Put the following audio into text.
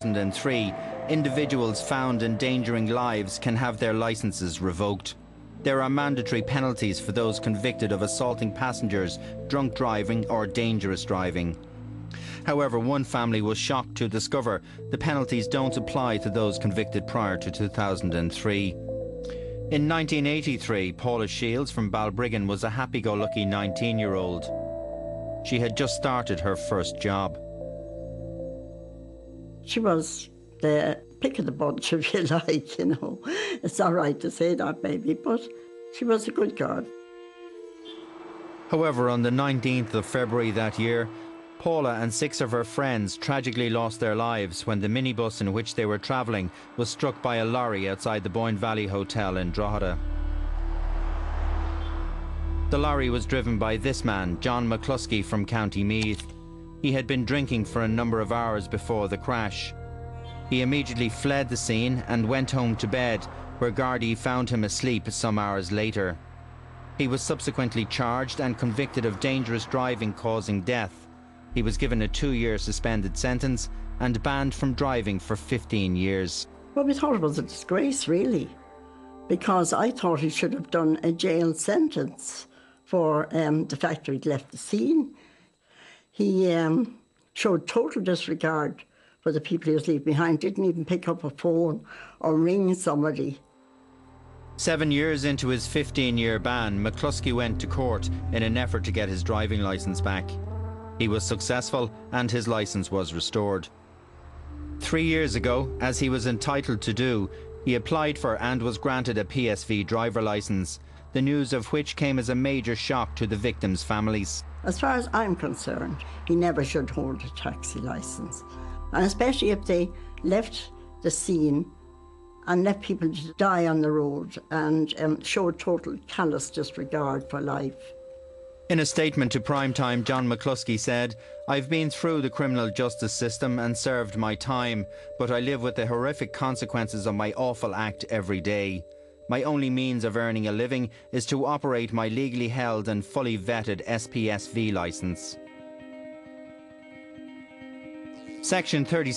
2003, individuals found endangering lives can have their licences revoked. There are mandatory penalties for those convicted of assaulting passengers, drunk driving or dangerous driving. However, one family was shocked to discover the penalties don't apply to those convicted prior to 2003. In 1983, Paula Shields from Balbriggan was a happy-go-lucky 19-year-old. She had just started her first job. She was the pick of the bunch, if you like, you know. It's all right to say that, maybe, but she was a good girl. However, on the 19th of February that year, Paula and 6 of her friends tragically lost their lives when the minibus in which they were travelling was struck by a lorry outside the Boyne Valley Hotel in Drogheda. The lorry was driven by this man, John McCluskey from County Meath. He had been drinking for a number of hours before the crash. He immediately fled the scene and went home to bed, where Gardaí found him asleep some hours later. He was subsequently charged and convicted of dangerous driving causing death. He was given a 2-year suspended sentence and banned from driving for 15 years. Well, we thought it was a disgrace, really, because I thought he should have done a jail sentence for the fact that he'd left the scene. He showed total disregard for the people he was leaving behind, didn't even pick up a phone or ring somebody. 7 years into his 15-year ban, McCluskey went to court in an effort to get his driving licence back. He was successful and his licence was restored. 3 years ago, as he was entitled to do, he applied for and was granted a PSV driver licence, the news of which came as a major shock to the victims' families. As far as I'm concerned, he never should hold a taxi licence. And especially if they left the scene and left people to die on the road and showed total callous disregard for life. In a statement to Primetime, John McCluskey said, "I've been through the criminal justice system and served my time, but I live with the horrific consequences of my awful act every day. My only means of earning a living is to operate my legally held and fully vetted SPSV licence." Section 36